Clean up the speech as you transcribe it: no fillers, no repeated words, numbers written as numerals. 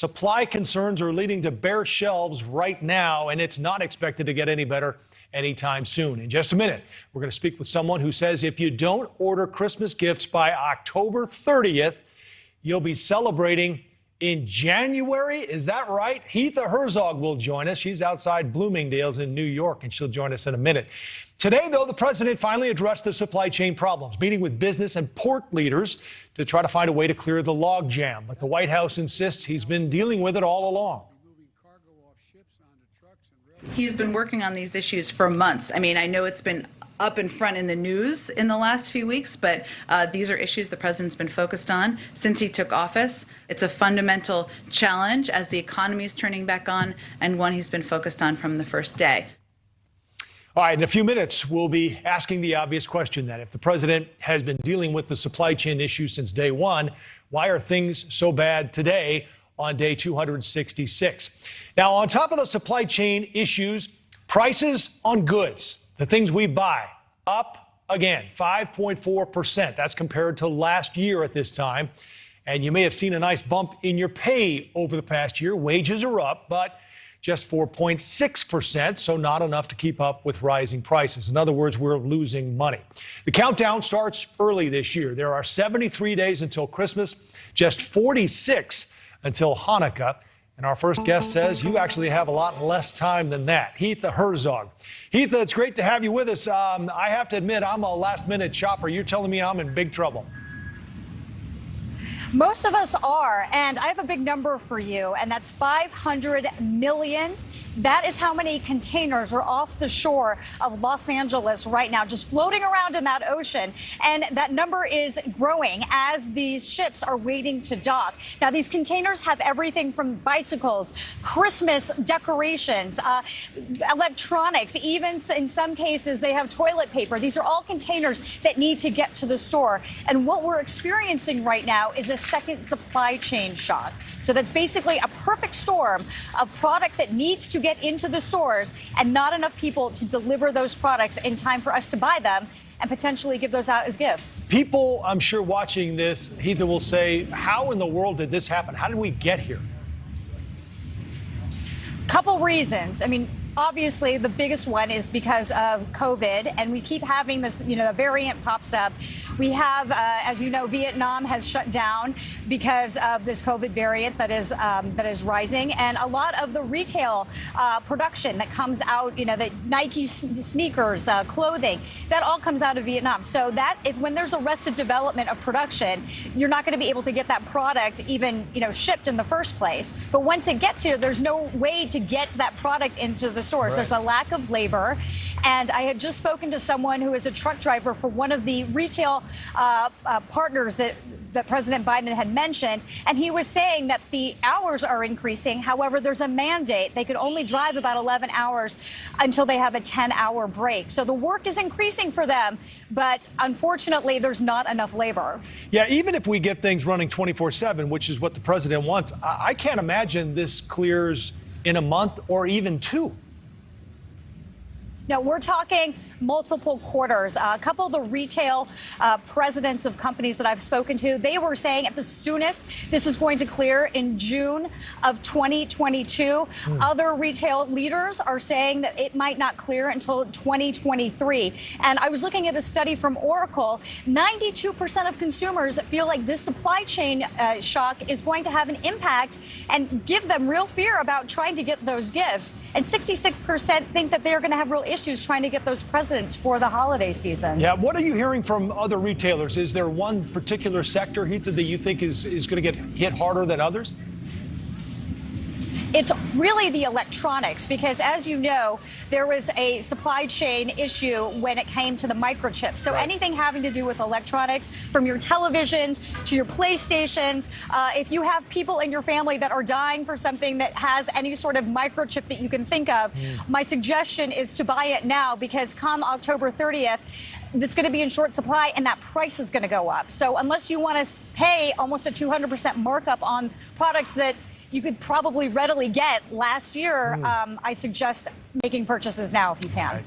Supply concerns are leading to bare shelves right now, and it's not expected to get any better anytime soon. In just a minute, we're going to speak with someone who says if you don't order Christmas gifts by October 30th, you'll be celebrating in January. Is that right? Heatha Herzog will join us. She's outside Bloomingdale's in New York, and she'll join us in a minute. Today, though, the president finally addressed the supply chain problems, meeting with business and port leaders to try to find a way to clear the logjam. But the White House insists he's been dealing with it all along. He's been working on these issues for months. I mean, I know it's been up in front in the news in the last few weeks, but these are issues the president's been focused on since he took office. It's a fundamental challenge as the economy is turning back on, and one he's been focused on from the first day. All right, in a few minutes, we'll be asking the obvious question then. If the president has been dealing with the supply chain issue since day one, why are things so bad today on day 266? Now, on top of the supply chain issues, prices on goods, the things we buy, up again, 5.4%. That's compared to last year at this time. And you may have seen a nice bump in your pay over the past year. Wages are up, but just 4.6%, so not enough to keep up with rising prices. In other words, we're losing money. The countdown starts early this year. There are 73 days until Christmas, just 46 until Hanukkah. And our first guest says you actually have a lot less time than that. Heatha Herzog. Heatha, it's great to have you with us. I have to admit, I'm a last-minute shopper. You're telling me I'm in big trouble. Most of us are, and I have a big number for you, and that's 500 million. That is how many containers are off the shore of Los Angeles right now, just floating around in that ocean. And that number is growing as these ships are waiting to dock. Now, these containers have everything from bicycles, Christmas decorations, electronics, even in some cases, they have toilet paper. These are all containers that need to get to the store. And what we're experiencing right now is a second supply chain shock. So that's basically a perfect storm of product that needs to get into the stores and not enough people to deliver those products in time for us to buy them and potentially give those out as gifts. People, I'm sure, watching this, Heatha, will say, how in the world did this happen? How did we get here? Couple reasons. I mean, obviously, the biggest one is because of COVID, and we keep having this, a variant pops up. We have, as you know, Vietnam has shut down because of this COVID variant that is rising, and a lot of the retail production that comes out, the Nike sneakers, clothing, that all comes out of Vietnam. So that when there's arrested development of production, you're not going to be able to get that product even, shipped in the first place. But once it gets here, there's no way to get that product into the stores. Right. There's a lack of labor. And I had just spoken to someone who is a truck driver for one of the retail partners that President Biden had mentioned. And he was saying that the hours are increasing. However, there's a mandate. They could only drive about 11 hours until they have a 10-hour break. So the work is increasing for them. But unfortunately, there's not enough labor. Yeah, even if we get things running 24/7, which is what the president wants, I can't imagine this clears in a month or even two. No, we're talking multiple quarters. A couple of the retail presidents of companies that I've spoken to, they were saying at the soonest this is going to clear in June of 2022. Other retail leaders are saying that it might not clear until 2023. And I was looking at a study from Oracle. 92% of consumers feel like this supply chain shock is going to have an impact and give them real fear about trying to get those gifts. And 66% think that they're going to have real issues trying to get those presents for the holiday season. Yeah, what are you hearing from other retailers? Is there one particular sector, Heatha, that you think is going to get hit harder than others? It's really the electronics, because as you know, there was a supply chain issue when it came to the microchips. So right. Anything having to do with electronics, from your televisions to your PlayStations, if you have people in your family that are dying for something that has any sort of microchip that you can think of, my suggestion is to buy it now, because come October 30th, it's going to be in short supply and that price is going to go up. So unless you want to pay almost a 200% markup on products that you could probably readily get last year, I suggest making purchases now if you can.